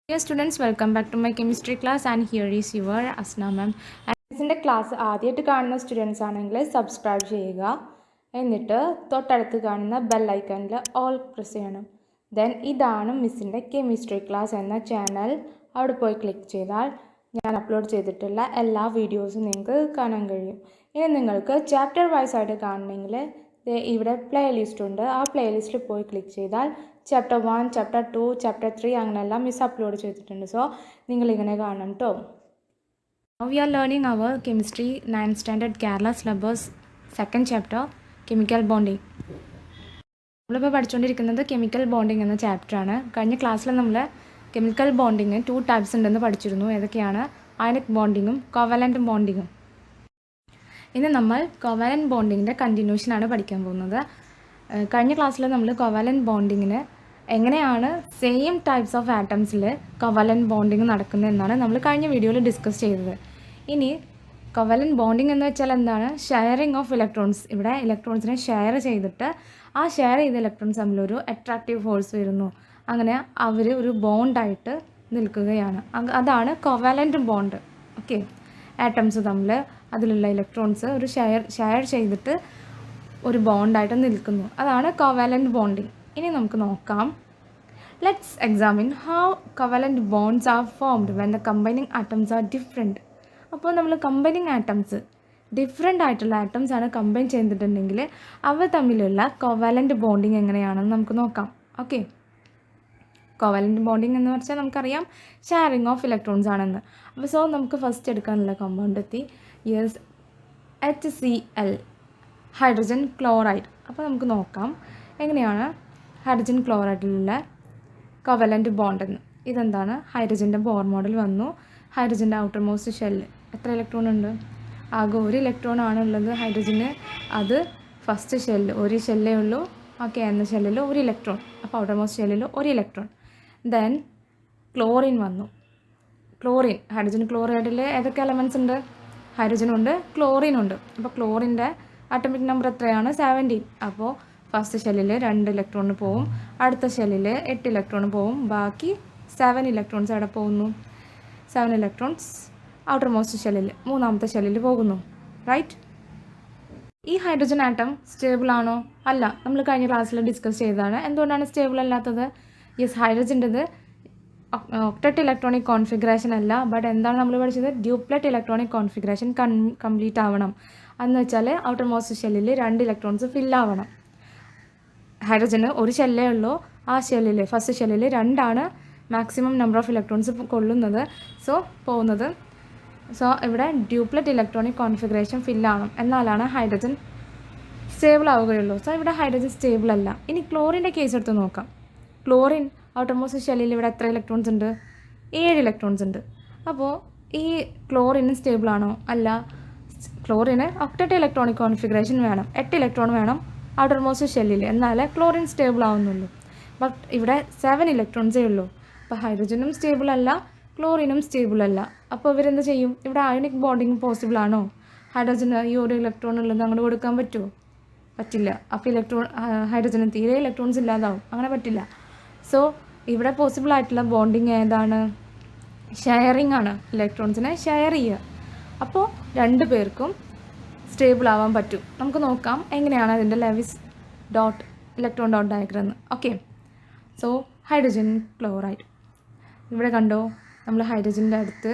Dear students, welcome back to my chemistry class and here is your Asna ma'am. ഇതിൻ്റെ class ആദ്യമായിട്ട് കാണുന്ന students ആണെങ്കിൽ subscribe ചെയ്യുക. എന്നിട്ട് തൊട്ടടുത്ത് കാണുന്ന ബെൽ ഐക്കണിൽ ഓൾ പ്രസ് ചെയ്യണം. ദെൻ ഇതാണ് മിസ്സിൻ്റെ കെമിസ്ട്രി ക്ലാസ് എന്ന ചാനൽ. അവിടെ പോയി ക്ലിക്ക് ചെയ്താൽ ഞാൻ അപ്ലോഡ് ചെയ്തിട്ടുള്ള എല്ലാ വീഡിയോസും നിങ്ങൾക്ക് കാണാൻ കഴിയും. ഇനി നിങ്ങൾക്ക് ചാപ്റ്റർ വൈസ് ആയിട്ട് കാണണമെങ്കിൽ ഇവിടെ പ്ലേലിസ്റ്റ് ഉണ്ട്. ആ പ്ലേലിസ്റ്റിൽ പോയി ക്ലിക്ക് ചെയ്താൽ ചാപ്റ്റർ 1, ചാപ്റ്റർ 2, ചാപ്റ്റർ 3 അങ്ങനെയെല്ലാം മിസ് അപ്ലോഡ് ചെയ്തിട്ടുണ്ട്. സോ നിങ്ങളിങ്ങനെ കാണണം കേട്ടോ. We are learning our chemistry 9th standard Kerala syllabus 2nd chapter chemical bonding. നമ്മളിപ്പോൾ പഠിച്ചുകൊണ്ടിരിക്കുന്നത് കെമിക്കൽ ബോണ്ടിങ് എന്ന ചാപ്റ്ററാണ്. കഴിഞ്ഞ ക്ലാസ്സിൽ നമ്മൾ കെമിക്കൽ ബോണ്ടിങ് 2 ടൈപ്സ് ഉണ്ടെന്ന് പഠിച്ചിരുന്നു. ഏതൊക്കെയാണ്? അയണിക് ബോണ്ടിങ്ങും കോവലൻ്റ് ബോണ്ടിങ്ങും. ഇന്ന് നമ്മൾ കോവാലൻ്റ് ബോണ്ടിങ്ങിൻ്റെ കണ്ടിന്യൂഷനാണ് പഠിക്കാൻ പോകുന്നത്. കഴിഞ്ഞ ക്ലാസ്സിൽ നമ്മൾ കോവാലൻ്റ് ബോണ്ടിങ്ങിന് എങ്ങനെയാണ് സെയിം ടൈപ്സ് ഓഫ് ആറ്റംസിൽ കോവാലൻ്റ് ബോണ്ടിങ് നടക്കുന്നത് എന്നാണ് നമ്മൾ കഴിഞ്ഞ വീഡിയോയിൽ ഡിസ്കസ് ചെയ്തത്. ഇനി കോവാലൻ്റ് ബോണ്ടിങ് എന്ന് വെച്ചാൽ എന്താണ്? Sharing of electrons. ഇവിടെ ഇലക്ട്രോൺസിനെ ഷെയർ ചെയ്തിട്ട് ആ ഷെയർ ചെയ്ത ഇലക്ട്രോൺസ് തമ്മിലൊരു അട്രാക്റ്റീവ് ഫോഴ്സ് വരുന്നു. അങ്ങനെ അവർ ഒരു ബോണ്ടായിട്ട് നിൽക്കുകയാണ്. അതാണ് കോവാലൻ്റ് ബോണ്ട്. ഓക്കെ, ആറ്റംസ് തമ്മിൽ അതിലുള്ള ഇലക്ട്രോൺസ് ഒരു ഷെയർ ചെയ്തിട്ട് ഒരു ബോണ്ടായിട്ട് നിൽക്കുന്നു. അതാണ് കോവാലൻ്റ് ബോണ്ടിങ്. ഇനി നമുക്ക് നോക്കാം. Let's examine how covalent bonds are formed when the combining atoms are different. അപ്പോൾ നമ്മൾ കമ്പൈനിങ് ആറ്റംസ് ഡിഫറെൻ്റ് ആയിട്ടുള്ള ആറ്റംസ് ആണ് കമ്പൈൻ ചെയ്തിട്ടുണ്ടെങ്കിൽ അവ തമ്മിലുള്ള കോവാലൻ്റ് ബോണ്ടിങ് എങ്ങനെയാണെന്ന് നമുക്ക് നോക്കാം. ഓക്കെ, കോവാലൻ്റ് ബോണ്ടിങ് എന്ന് വെച്ചാൽ നമുക്കറിയാം ഷെയറിങ് ഓഫ് ഇലക്ട്രോൺസ് ആണെന്ന്. അപ്പോൾ സോ നമുക്ക് ഫസ്റ്റ് എടുക്കാനുള്ള കോമ്പൗണ്ട് എത്തി. Yes, HCl, hydrogen chloride. അപ്പോൾ നമുക്ക് നോക്കാം എങ്ങനെയാണ് ഹൈഡ്രജൻ ക്ലോറൈഡിലുള്ള കോവലൻ്റ് ബോണ്ടെന്ന്. ഇതെന്താണ്? ഹൈഡ്രജൻ്റെ ബോർ മോഡൽ വന്നു. ഹൈഡ്രജൻ്റെ ഔട്ടർ മോസ്റ്റ് ഷെല്ല് എത്ര ഇലക്ട്രോൺ ഉണ്ട്? ആകെ ഒരു ഇലക്ട്രോൺ ആണുള്ളത് ഹൈഡ്രജന്. അത് ഫസ്റ്റ് ഷെല്ല്, ഒരു ഷെല്ലേ ഉള്ളൂ. ഓക്കെ, എന്ന ഷെല്ലിൽ ഒരു ഇലക്ട്രോൺ. അപ്പോൾ ഔട്ടർ മോസ്റ്റ് ഷെല്ലിൽ ഒരു ഇലക്ട്രോൺ. ദെൻ ക്ലോറിൻ വന്നു. ക്ലോറിൻ, ഹൈഡ്രജൻ ക്ലോറൈഡിൽ ഏതൊക്കെ എലമെൻറ്റ്സ് ഉണ്ട്? ഹൈഡ്രജനുണ്ട്, ക്ലോറിനുണ്ട്. അപ്പോൾ ക്ലോറിൻ്റെ ആറ്റോമിക് നമ്പർ എത്രയാണ്? 17. അപ്പോൾ ഫസ്റ്റ് ഷെല്ലിൽ 2 ഇലക്ട്രോൺ പോവും, അടുത്ത ഷെല്ലിൽ 8 ഇലക്ട്രോൺ പോവും. ബാക്കി 7 ഇലക്ട്രോൺസ് അവിടെ പോകുന്നു. 7 ഇലക്ട്രോൺസ് ഔട്ടർ മോസ്റ്റ് ഷെല്ലിൽ, മൂന്നാമത്തെ ഷെല്ലിൽ പോകുന്നു. റൈറ്റ്. ഈ ഹൈഡ്രജൻ ആറ്റം സ്റ്റേബിൾ ആണോ? അല്ല. നമ്മൾ കഴിഞ്ഞ ക്ലാസ്സിൽ ഡിസ്കസ് ചെയ്തതാണ്. എന്തുകൊണ്ടാണ് സ്റ്റേബിൾ അല്ലാത്തത്? യെസ്, ഹൈഡ്രജൻ്റെത് ഒക്ടറ്റ് ഇലക്ട്രോണിക് കോൺഫിഗറേഷൻ അല്ല. ബട്ട് എന്താണ് നമ്മൾ പഠിച്ചത്? ഡ്യൂപ്ലറ്റ് ഇലക്ട്രോണിക് കോൺഫിഗറേഷൻ കംപ്ലീറ്റ് ആവണം. എന്ന് വെച്ചാൽ ഔട്ടർ മോസ്റ്റ് ഷെല്ലിൽ 2 ഇലക്ട്രോൺസ് ഫില്ലാവണം. ഹൈഡ്രജന് ഒരു ഷെല്ലേ ഉള്ളൂ. ആ ഷെല്ലിൽ, ഫസ്റ്റ് ഷെല്ലിൽ 2 മാക്സിമം നമ്പർ ഓഫ് ഇലക്ട്രോൺസ് കൊള്ളുന്നത്. പോകുന്നത്. സോ ഇവിടെ ഡ്യൂപ്ലറ്റ് ഇലക്ട്രോണിക് കോൺഫിഗറേഷൻ ഫില്ലാവണം. എന്നാലാണ് ഹൈഡ്രജൻ സ്റ്റേബിൾ ആവുകയുള്ളൂ. സോ ഇവിടെ ഹൈഡ്രജൻ സ്റ്റേബിൾ അല്ല. ഇനി ക്ലോറിൻ്റെ കേസ് എടുത്ത് നോക്കാം. ക്ലോറിൻ ഔട്ടർ മോസ്റ്റ് ഷെല്ലിൽ ഇവിടെ എത്ര ഇലക്ട്രോൺസ് ഉണ്ട്? 7 ഇലക്ട്രോൺസ് ഉണ്ട്. അപ്പോൾ ഈ ക്ലോറിന് സ്റ്റേബിൾ ആണോ? അല്ല. ക്ലോറിന് ഒക്ടറ്റ് ഇലക്ട്രോണിക് കോൺഫിഗറേഷൻ വേണം, 8 ഇലക്ട്രോൺ വേണം ഔട്ടർ മോസ്റ്റ് ഷെല്ലിൽ, എന്നാലേ ക്ലോറിൻ സ്റ്റേബിൾ ആവുന്നുള്ളൂ. ബട്ട് ഇവിടെ 7 ഇലക്ട്രോൺസേ ഉള്ളൂ. അപ്പോൾ ഹൈഡ്രജനും സ്റ്റേബിൾ അല്ല, ക്ലോറിനും സ്റ്റേബിൾ അല്ല. അപ്പോൾ ഇവരെന്ത് ചെയ്യും? ഇവിടെ അയണിക് ബോണ്ടിങ് പോസിബിൾ ആണോ? ഹൈഡ്രജന് ഈ ഒരു ഇലക്ട്രോൺ ഉള്ളത് അങ്ങോട്ട് കൊടുക്കാൻ പറ്റുമോ? പറ്റില്ല. അപ്പോൾ ഹൈഡ്രജന് തീരെ ഇലക്ട്രോൺസ് ഇല്ലാതാവും. അങ്ങനെ പറ്റില്ല. സോ ഇവിടെ പോസിബിൾ ആയിട്ടുള്ള ബോണ്ടിങ് ഏതാണ്? ഷെയറിങ് ആണ്. ഇലക്ട്രോൺസിനെ ഷെയർ ചെയ്യുക. അപ്പോൾ 2 പേർക്കും സ്റ്റേബിൾ ആവാൻ പറ്റും. നമുക്ക് നോക്കാം എങ്ങനെയാണ് അതിൻ്റെ Lewis dot electron dot diagram. Okay, so hydrogen chloride ഇവിടെ കണ്ടോ. നമ്മൾ ഹൈഡ്രജൻ്റെ അടുത്ത്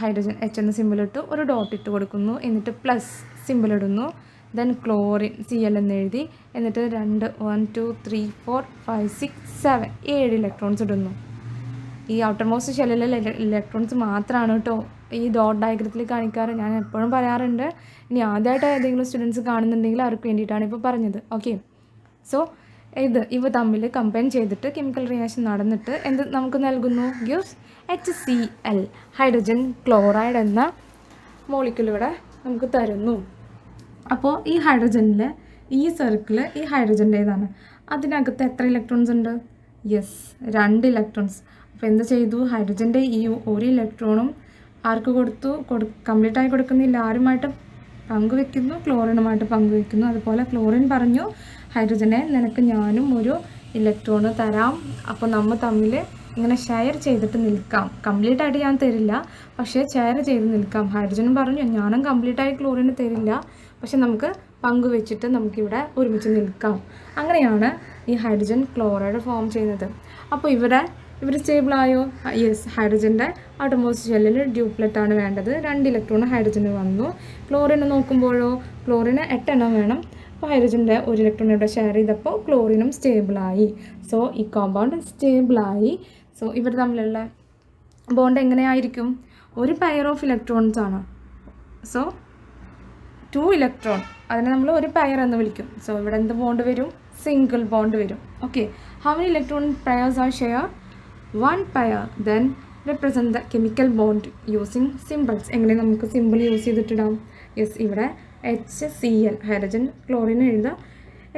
ഹൈഡ്രജൻ H എന്ന സിമ്പിൾ ഇട്ട് ഒരു ഡോട്ട് ഇട്ട് കൊടുക്കുന്നു. എന്നിട്ട് പ്ലസ് സിമ്പിൾ ഇടുന്നു. ദെൻ ക്ലോറിൻ Cl എന്ന് എഴുതി. എന്നിട്ട് 2 1 2 3 4 5 6 7 7 ഇലക്ട്രോൺസ് ഇടുന്നു. ഈ ഔട്ടർ മോസ്റ്റ് ഷെല്ലിലെ ഇലക്ട്രോൺസ് മാത്രമാണ് കേട്ടോ ഈ ഡോട്ട് ഡയഗ്രത്തിൽ കാണിക്കാറ്. ഞാൻ എപ്പോഴും പറയാറുണ്ട്. ഇനി ആദ്യമായിട്ട് ഏതെങ്കിലും സ്റ്റുഡൻസ് കാണുന്നുണ്ടെങ്കിൽ അവർക്ക് വേണ്ടിയിട്ടാണ് ഇപ്പോൾ പറഞ്ഞത്. ഓക്കെ, സോ ഇവ തമ്മിൽ കമ്പൈൻ ചെയ്തിട്ട് കെമിക്കൽ റിയാക്ഷൻ നടന്നിട്ട് എന്ത് നമുക്ക് നൽകുന്നു? ഗിവ്സ് HCl, ഹൈഡ്രജൻ ക്ലോറൈഡ് എന്ന മോളിക്യൂൾ ഇവിടെ നമുക്ക് തരുന്നു. അപ്പോൾ ഈ ഹൈഡ്രജനിൽ ഈ സർക്കിള് ഈ ഹൈഡ്രജൻ്റേതാണ്. അതിനകത്ത് എത്ര ഇലക്ട്രോൺസ് ഉണ്ട്? Yes, 2 electrons. അപ്പോൾ എന്ത് ചെയ്തു? ഹൈഡ്രജൻ്റെ ഈ ഒരു ഇലക്ട്രോണും ആർക്ക് കൊടുത്തു? കംപ്ലീറ്റായി കൊടുക്കുന്നില്ല. ആരുമായിട്ട് പങ്കുവെക്കുന്നു? ക്ലോറിനുമായിട്ട് പങ്കുവെക്കുന്നു. അതുപോലെ ക്ലോറിൻ പറഞ്ഞു, ഹൈഡ്രജനെ നിനക്ക് ഞാനും ഒരു ഇലക്ട്രോണ് തരാം. അപ്പോൾ നമ്മൾ തമ്മിൽ ഇങ്ങനെ ഷെയർ ചെയ്തിട്ട് നിൽക്കാം. കംപ്ലീറ്റ് ആയിട്ട് ഞാൻ തരില്ല, പക്ഷേ ഷെയർ ചെയ്ത് നിൽക്കാം. ഹൈഡ്രജനും പറഞ്ഞു ഞാനും കംപ്ലീറ്റായി ക്ലോറിന് തരില്ല, പക്ഷെ നമുക്ക് പങ്കുവെച്ചിട്ട് നമുക്കിവിടെ ഒരുമിച്ച് നിൽക്കാം. അങ്ങനെയാണ് ഈ ഹൈഡ്രജൻ ക്ലോറൈഡ് ഫോം ചെയ്യുന്നത്. അപ്പോൾ ഇവർ സ്റ്റേബിളായോ? യെസ്, ഹൈഡ്രജൻ്റെ ഔട്ടർമോസ്റ്റ് ഷെല്ലിൽ ഡ്യൂപ്ലെറ്റാണ് വേണ്ടത്. 2 ഇലക്ട്രോൺ ഹൈഡ്രജന് വന്നു. ക്ലോറിന് നോക്കുമ്പോഴോ ക്ലോറിന് 8 എണ്ണം വേണം. അപ്പോൾ ഹൈഡ്രജൻ്റെ 1 ഇലക്ട്രോൺ ഇവിടെ ഷെയർ ചെയ്തപ്പോൾ ക്ലോറിനും സ്റ്റേബിളായി. സോ ഈ കോമ്പൗണ്ട് സ്റ്റേബിളായി. സോ ഇവർ തമ്മിലുള്ള ബോണ്ട് എങ്ങനെയായിരിക്കും? ഒരു പെയർ ഓഫ് ഇലക്ട്രോൺസ് ആണ്. സോ 2 ഇലക്ട്രോൺ, അതിനെ നമ്മൾ ഒരു പെയർ എന്ന് വിളിക്കും. സോ ഇവിടെ എന്ത് ബോണ്ട് വരും? സിംഗിൾ ബോണ്ട് വരും. Okay, how many electron pairs are share? 1 പെയർ. Then represent the chemical bond using symbols. എങ്ങനെ നമുക്ക് സിമ്പിൾ യൂസ് ചെയ്തിട്ടിടാം? യെസ്, ഇവിടെ HCl, ഹൈഡ്രജൻ ക്ലോറിൻ എഴുതുക,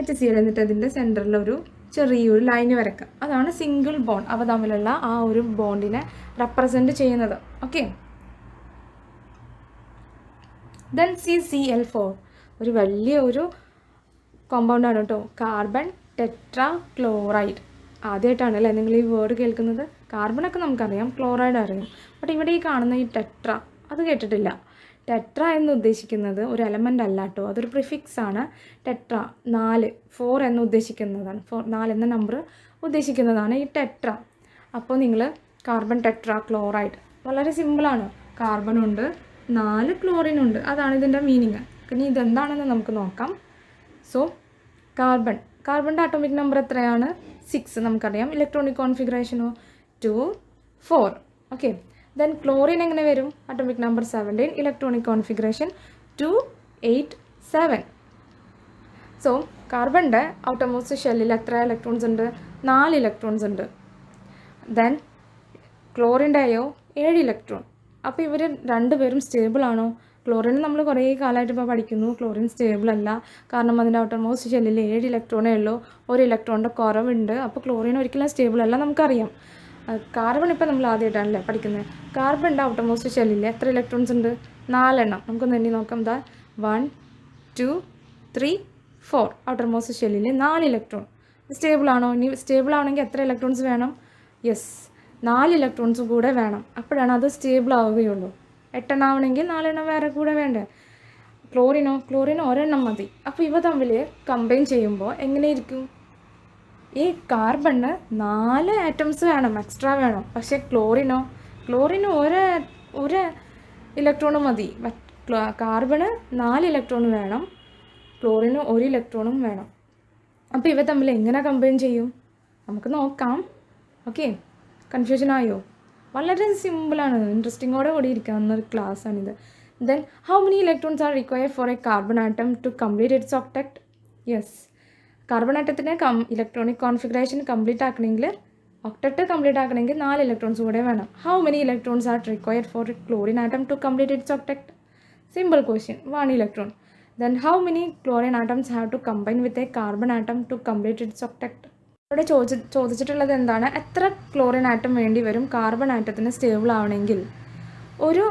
HCl, എന്നിട്ട് അതിൻ്റെ സെൻറ്ററിൽ ഒരു ചെറിയൊരു ലൈന് വരക്കുക. അതാണ് സിംഗിൾ ബോണ്ട്. അവ തമ്മിലുള്ള ആ ഒരു ബോണ്ടിനെ റെപ്രസെൻറ്റ് ചെയ്യുന്നത്. ഓക്കെ, ദെൻ CCl4 ഒരു വലിയ ഒരു കോമ്പൗണ്ടാണ് കേട്ടോ, കാർബൺ ടെട്രാ ക്ലോറൈഡ്. ആദ്യമായിട്ടാണ് അല്ലേ നിങ്ങൾ ഈ വേർഡ് കേൾക്കുന്നത്? കാർബണൊക്കെ നമുക്കറിയാം, ക്ലോറൈഡ് അറിയാം, ബട്ട് ഇവിടെ ഈ കാണുന്ന ഈ ടെട്ര അത് കേട്ടിട്ടില്ല. ടെട്ര എന്ന് ഉദ്ദേശിക്കുന്നത് ഒരു എലമെൻ്റ് അല്ല കേട്ടോ, അതൊരു പ്രിഫിക്സ് ആണ്. ടെട്ര 4 എന്ന് ഉദ്ദേശിക്കുന്നതാണ്, 4 എന്ന നമ്പർ ഉദ്ദേശിക്കുന്നതാണ് ഈ ടെട്ര. അപ്പോൾ നിങ്ങൾ കാർബൺ ടെട്രാ ക്ലോറൈഡ് വളരെ സിമ്പിളാണ്. കാർബണുണ്ട്, 4 ക്ലോറിനുണ്ട്, അതാണ് ഇതിൻ്റെ മീനിങ്. ഇനി ഇതെന്താണെന്ന് നമുക്ക് നോക്കാം. സോ കാർബണിൻ്റെ ആറ്റോമിക് നമ്പർ എത്രയാണ്? 6 നമുക്കറിയാം. ഇലക്ട്രോണിക് കോൺഫിഗറേഷനോ 2 4. ഓക്കെ, ദെൻ ക്ലോറിൻ എങ്ങനെ വരും? Atomic number 17, electronic configuration 2 8 7. So കാർബണിൻ്റെ ഔട്ടർമോസ്റ്റ് ഷെല്ലിൽ എത്ര ഇലക്ട്രോൺസ് ഉണ്ട്? 4 ഇലക്ട്രോൺസ് ഉണ്ട്. ദെൻ ക്ലോറിൻ്റെയോ 7 ഇലക്ട്രോൺ. അപ്പോൾ ഇവർ രണ്ടുപേരും സ്റ്റേബിൾ ആണോ? ക്ലോറിൻ നമ്മൾ കുറേ കാലമായിട്ട് ഇപ്പോൾ പഠിക്കുന്നു, ക്ലോറിൻ സ്റ്റേബിൾ അല്ല. കാരണം അതിൻ്റെ ഔട്ടർമോസ്റ്റ് ഷെല്ലിൽ 7 ഇലക്ട്രോണേ ഉള്ളൂ, 1 ഇലക്ട്രോണിൻ്റെ കുറവുണ്ട്. അപ്പോൾ ക്ലോറിൻ ഒരിക്കലും സ്റ്റേബിൾ അല്ല, നമുക്കറിയാം. കാർബൺ ഇപ്പോൾ നമ്മൾ ആദ്യമായിട്ടാണല്ലേ പഠിക്കുന്നത്. കാർബണിൻ്റെ ഔട്ടർമോസ്റ്റ് ഷെല്ലിൽ എത്ര ഇലക്ട്രോൺസ് ഉണ്ട്? 4 എണ്ണം. നമുക്കൊന്ന് എണ്ണി നോക്കാം. 1 2 3 4. ഔട്ടർമോസ്റ്റ് ഷെല്ലിൽ 4 ഇലക്ട്രോൺ. സ്റ്റേബിൾ ആണോ? ഇനി സ്റ്റേബിൾ ആണെങ്കിൽ എത്ര ഇലക്ട്രോൺസ് വേണം? യെസ്, 4 ഇലക്ട്രോൺസ് കൂടെ വേണം. അപ്പോഴാണ് അത് സ്റ്റേബിൾ ആവുകയുള്ളൂ. 8 എണ്ണം ആവണമെങ്കിൽ 4 എണ്ണം വേറെ കൂടെ വേണ്ടേ? ക്ലോറിന് 1 എണ്ണം മതി. അപ്പോൾ ഇവ തമ്മിൽ കമ്പൈൻ ചെയ്യുമ്പോൾ എങ്ങനെയിരിക്കും? ഈ കാർബണിന് 4 ആറ്റംസ് വേണം, എക്സ്ട്രാ വേണം. പക്ഷേ ക്ലോറിന് ഒരു ഇലക്ട്രോൺ മതി. കാർബണ് 4 ഇലക്ട്രോൺ വേണം, ക്ലോറിന് 1 ഇലക്ട്രോണും വേണം. അപ്പോൾ ഇവ തമ്മിൽ എങ്ങനെ കമ്പൈൻ ചെയ്യും? നമുക്ക് നോക്കാം. ഓക്കെ, കൺഫ്യൂഷൻ ആയോ? വളരെ സിമ്പിളാണ്, ഇൻട്രസ്റ്റിങ്ങോടെ കൂടി ഇരിക്കാവുന്ന ഒരു ക്ലാസ്സാണിത്. Then how many electrons are required for a carbon atom to complete its octet? Yes, carbon ആറ്റത്തിന് ഇലക്ട്രോണിക് കോൺഫിഗറേഷൻ കംപ്ലീറ്റ് ആക്കണമെങ്കിൽ, ഒക്ടറ്റ് കംപ്ലീറ്റ് ആക്കണമെങ്കിൽ 4 ഇലക്ട്രോൺസ് കൂടെ വേണം. How many electrons are required for a chlorine atom to complete its octet? Simple question, 1 electron. Then how many chlorine atoms have to combine with a carbon atom to complete its octet? ഇവിടെ ചോദിച്ചിട്ടുള്ളത് എന്താണ്? എത്ര chlorine atom വേണ്ടി വരും carbon ആറ്റത്തിന് stable ആവണമെങ്കിൽ? ഒരു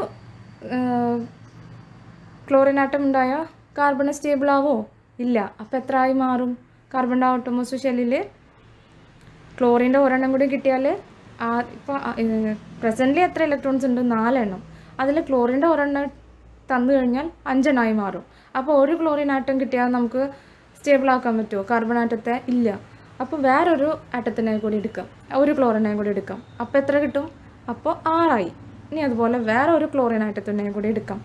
chlorine atom ഉണ്ടായാൽ carbon stable ആവോ? ഇല്ല. അപ്പോൾ എത്ര ആയി മാറും? കാർബണിൻ്റെ ഔട്ടർമോസ്റ്റ് ഷെല്ലിൽ ക്ലോറിൻ്റെ ഒരെണ്ണം കൂടി കിട്ടിയാൽ, ഇപ്പോൾ പ്രസൻ്റ്ലി എത്ര ഇലക്ട്രോൺസ് ഉണ്ട്? 4 എണ്ണം. അതിൽ ക്ലോറിൻ്റെ ഒരെണ്ണം തന്നു കഴിഞ്ഞാൽ 5 എണ്ണമായി മാറും. അപ്പോൾ ഒരു ക്ലോറിൻ ആറ്റം കിട്ടിയാൽ നമുക്ക് സ്റ്റേബിൾ ആക്കാൻ പറ്റുമോ കാർബൺ ആറ്റത്തെ? ഇല്ല. അപ്പോൾ വേറൊരു ആറ്റത്തിനെ കൂടി എടുക്കാം, ഒരു ക്ലോറിനെ കൂടി എടുക്കാം. അപ്പോൾ എത്ര കിട്ടും? അപ്പോൾ 6 ആയി. ഇനി അതുപോലെ വേറൊരു ക്ലോറിൻ ആറ്റത്തിനെ കൂടി എടുക്കാം,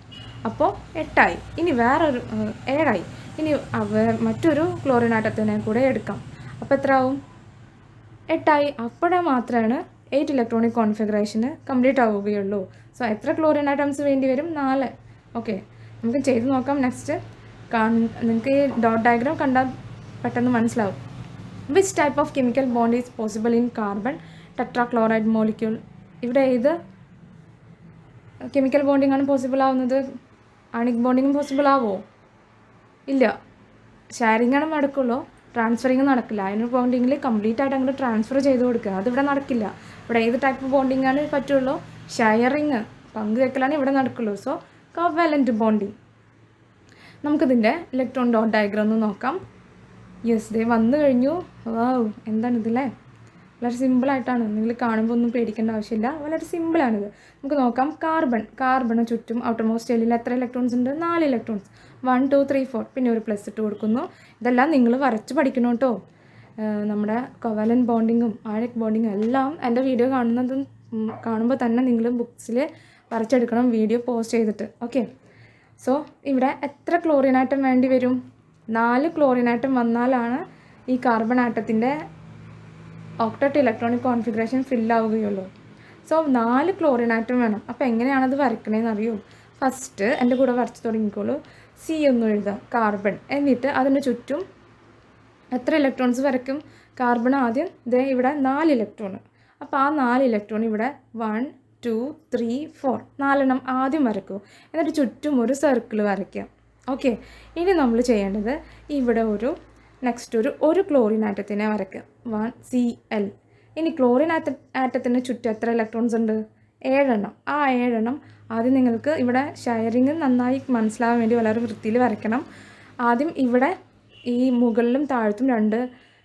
അപ്പോൾ 8 ആയി. ഇനി വേറൊരു 7 ആയി. ഇനി മറ്റൊരു ക്ലോറിൻ ആറ്റത്തിനെ കൂടെ എടുക്കാം, അപ്പോൾ എത്ര ആവും? 8 ആയി. അപ്പോഴേ മാത്രമാണ് 8 ഇലക്ട്രോണിക് കോൺഫിഗറേഷന് കംപ്ലീറ്റ് ആവുകയുള്ളൂ. സോ എത്ര ക്ലോറിൻ ആറ്റംസ് വേണ്ടി വരും? 4. ഓക്കെ, നമുക്ക് ചെയ്ത് നോക്കാം. നെക്സ്റ്റ് നിങ്ങൾക്ക് ഈ ഡോട്ട് ഡയഗ്രാം കണ്ടാൽ പെട്ടെന്ന് മനസ്സിലാവും. Which type of chemical bond is possible in carbon tetrachloride molecule? ഇവിടെ ഏത് കെമിക്കൽ ബോണ്ടിങ് ആണ് പോസിബിൾ ആവുന്നത്? ആണിക് ബോണ്ടിങ്ങും പോസിബിൾ ആവുമോ? ഇല്ല. ഷെയറിംഗ് ആണ് നടക്കുള്ളൂ, ട്രാൻസ്ഫറിങ് നടക്കില്ല. അയണിക് ബോണ്ടിങ്ങിൽ കംപ്ലീറ്റ് ആയിട്ട് അങ്ങോട്ട് ട്രാൻസ്ഫർ ചെയ്ത് കൊടുക്കുക, അതിവിടെ നടക്കില്ല. ഇവിടെ ഏത് ടൈപ്പ് ബോണ്ടിങ് ആണ് പറ്റുള്ളൂ? ഷെയറിങ്, പങ്കുവെക്കലാണ് ഇവിടെ നടക്കുള്ളൂ. So covalent bonding. നമുക്കിതിൻ്റെ ഇലക്ട്രോൺ ഡോട്ട് ഡയഗ്രാം ഒന്ന് നോക്കാം. യെസ്, ദേ വന്നു കഴിഞ്ഞു. വാവ്, എന്താണിതല്ലേ? വളരെ സിമ്പിളായിട്ടാണ്, നിങ്ങൾ കാണുമ്പോൾ ഒന്നും പേടിക്കേണ്ട ആവശ്യമില്ല, വളരെ സിമ്പിളാണിത്. നമുക്ക് നോക്കാം. കാർബണ് ചുറ്റും ഔട്ടർമോസ്റ്റ് ഷെല്ലിൽ എത്ര ഇലക്ട്രോൺസ് ഉണ്ട്? 4 ഇലക്ട്രോൺസ്. 1 2 3 4, പിന്നെ ഒരു പ്ലസ് ഇട്ട് കൊടുക്കുന്നു. ഇതെല്ലാം നിങ്ങൾ വരച്ച് പഠിക്കണം കേട്ടോ. നമ്മുടെ കോവാലന്റ് ബോണ്ടിങ്ങും ആഴക് ബോണ്ടിങ്ങും എല്ലാം എൻ്റെ വീഡിയോ കാണുമ്പോൾ തന്നെ നിങ്ങൾ ബുക്സിൽ വരച്ചെടുക്കണം, വീഡിയോ പോസ്റ്റ് ചെയ്തിട്ട്. ഓക്കെ. സോ ഇവിടെ എത്ര ക്ലോറിൻ ആറ്റം വേണ്ടി വരും? 4 ക്ലോറിൻ ആറ്റം വന്നാലാണ് ഈ കാർബൺ ആറ്റത്തിൻ്റെ ഒക്ടറ്റ് ഇലക്ട്രോണിക് കോൺഫിഗറേഷൻ ഫില്ലാവുകയുള്ളൂ. സോ 4 ക്ലോറിൻ ആറ്റം വേണം. അപ്പോൾ എങ്ങനെയാണത് വരയ്ക്കണേന്ന് അറിയൂ? ഫസ്റ്റ് എൻ്റെ കൂടെ വരച്ച് തുടങ്ങിക്കോളൂ. സി ഒന്ന് എഴുതുക, കാർബൺ. എന്നിട്ട് അതിന് ചുറ്റും എത്ര ഇലക്ട്രോൺസ് വരയ്ക്കും? കാർബൺ ആദ്യം ഇവിടെ 4 ഇലക്ട്രോൺ. അപ്പോൾ ആ 4 ഇലക്ട്രോൺ ഇവിടെ 1 2 3 4 4 ആദ്യം വരയ്ക്കൂ. എന്നിട്ട് ചുറ്റും ഒരു സർക്കിൾ വരയ്ക്കുക. ഓക്കെ. ഇനി നമ്മൾ ചെയ്യേണ്ടത് ഇവിടെ ഒരു ക്ലോറിൻ ആറ്റത്തിനെ വരയ്ക്കുക. 1 Cl. ഇനി ക്ലോറിൻ ആറ്റത്തിന് ചുറ്റും എത്ര ഇലക്ട്രോൺസ് ഉണ്ട്? 7 ആ 7 ആദ്യം നിങ്ങൾക്ക് ഇവിടെ ഷെയറിങ് നന്നായി മനസ്സിലാവാൻ വേണ്ടി വളരെ വൃത്തിയിൽ വരയ്ക്കണം. ആദ്യം ഇവിടെ ഈ മുകളിലും താഴത്തും 2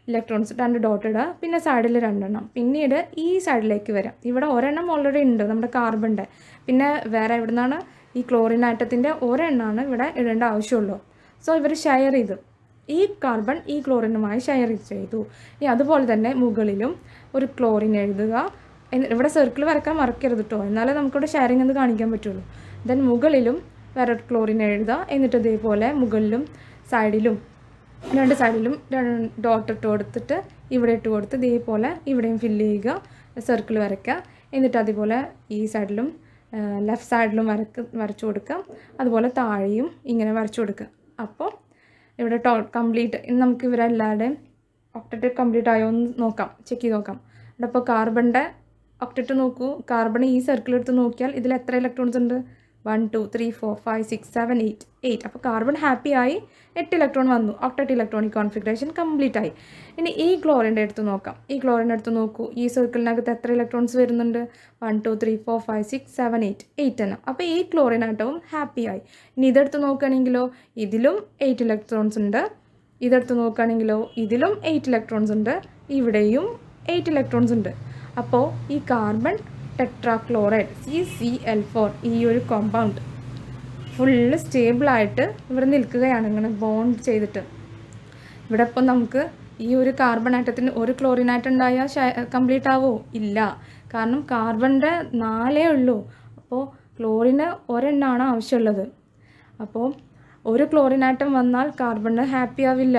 ഇലക്ട്രോൺസ് 2 ഡോട്ട് ഇടുക, പിന്നെ സൈഡിൽ 2. പിന്നീട് ഈ സൈഡിലേക്ക് വരാം. ഇവിടെ ഒരെണ്ണം ഓൾറെഡി ഉണ്ട് നമ്മുടെ കാർബണിൻ്റെ. പിന്നെ വേറെ എവിടെ നിന്നാണ്? ഈ ക്ലോറിൻ ആറ്റത്തിൻ്റെ ഒരെണ്ണമാണ് ഇവിടെ ഇടേണ്ട ആവശ്യമുള്ളൂ. സോ ഇവർ ഷെയർ ചെയ്തു, ഈ കാർബൺ ഈ ക്ലോറിനുമായി ഷെയർ ചെയ്തു. ഇനി അതുപോലെ തന്നെ മുകളിലും ഒരു ക്ലോറിൻ എഴുതുക. ഇവിടെ സർക്കിൾ വരക്കാൻ മറക്കരുത് കേട്ടോ, എന്നാലേ നമുക്കിവിടെ ഷെയറിങ് എന്ന് കാണിക്കാൻ പറ്റുള്ളൂ. ദെൻ മുകളിലും വേറെ ക്ലോറിൻ എഴുതുക. എന്നിട്ട് ഇതേപോലെ മുകളിലും സൈഡിലും 2 സൈഡിലും ഡോട്ട് ഇട്ട് കൊടുത്തിട്ട് ഇവിടെ ഇട്ട് കൊടുത്ത് ഇതേപോലെ ഇവിടെയും ഫില്ല് ചെയ്യുക, സർക്കിൾ വരയ്ക്കുക. എന്നിട്ട് അതുപോലെ ഈ സൈഡിലും ലെഫ്റ്റ് സൈഡിലും വരച്ചു കൊടുക്കുക. അതുപോലെ താഴെയും ഇങ്ങനെ വരച്ചു കൊടുക്കുക. അപ്പോൾ ഇവിടെ കംപ്ലീറ്റ് നമുക്ക് ഇവരെല്ലാവരുടെയും ഒക്ടറ്റ് കംപ്ലീറ്റ് ആയോ എന്ന് നോക്കാം, ചെക്ക് ചെയ്ത് നോക്കാം. ഇവിടെ ഇപ്പോൾ കാർബണിൻ്റെ ഒക്ടറ്റ് നോക്കൂ. കാർബൺ ഈ സർക്കിൾ എടുത്ത് നോക്കിയാൽ ഇതിൽ എത്ര ഇലക്ട്രോൺസ് ഉണ്ട്? 1 2 3 4 5 6 7 8. അപ്പോൾ കാർബൺ ഹാപ്പി ആയി, 8 ഇലക്ട്രോൺ വന്നു. ഒക്ടറ്റ് ഇലക്ട്രോണിക് കോൺഫിഗറേഷൻ കംപ്ലീറ്റ് ആയി. ഇനി ഈ ക്ലോറിൻ്റെ എടുത്ത് നോക്കാം. ഈ ക്ലോറിൻ്റെ എടുത്ത് നോക്കൂ. ഈ സർക്കിളിനകത്ത് എത്ര ഇലക്ട്രോൺസ് വരുന്നുണ്ട്? 1 2 3 4 5 6 7 8 എണ്ണം. അപ്പോൾ ഈ ക്ലോറിൻ ആറ്റവും ഹാപ്പി ആയി. ഇനി ഇതെടുത്ത് നോക്കുകയാണെങ്കിലോ ഇതിലും 8 ഇലക്ട്രോൺസ് ഉണ്ട്. ഇതെടുത്ത് നോക്കുകയാണെങ്കിലോ ഇതിലും 8 ഇലക്ട്രോൺസ് ഉണ്ട്. ഇവിടെയും 8 ഇലക്ട്രോൺസ് ഉണ്ട്. അപ്പോൾ ഈ കാർബൺ ടെട്രാക്ലോറൈഡ് CCl4 ഈ ഒരു കോമ്പൗണ്ട് ഫുള്ള് സ്റ്റേബിളായിട്ട് ഇവിടെ നിൽക്കുകയാണ്, ഇങ്ങനെ ബോണ്ട് ചെയ്തിട്ട്. ഇവിടെ ഇപ്പോൾ നമുക്ക് ഈ ഒരു കാർബൺ ആറ്റത്തിന് ഒരു ക്ലോറിൻ ആറ്റം ഉണ്ടായാൽ കംപ്ലീറ്റ് ആവോ? ഇല്ല. കാരണം കാർബണിൻ്റെ 4 ഉള്ളൂ. അപ്പോൾ ക്ലോറിന് ഒരെണ്ണമാണ് ആവശ്യമുള്ളത്. അപ്പോൾ ഒരു ക്ലോറിൻ ആറ്റം വന്നാൽ കാർബണിന് ഹാപ്പി ആവില്ല.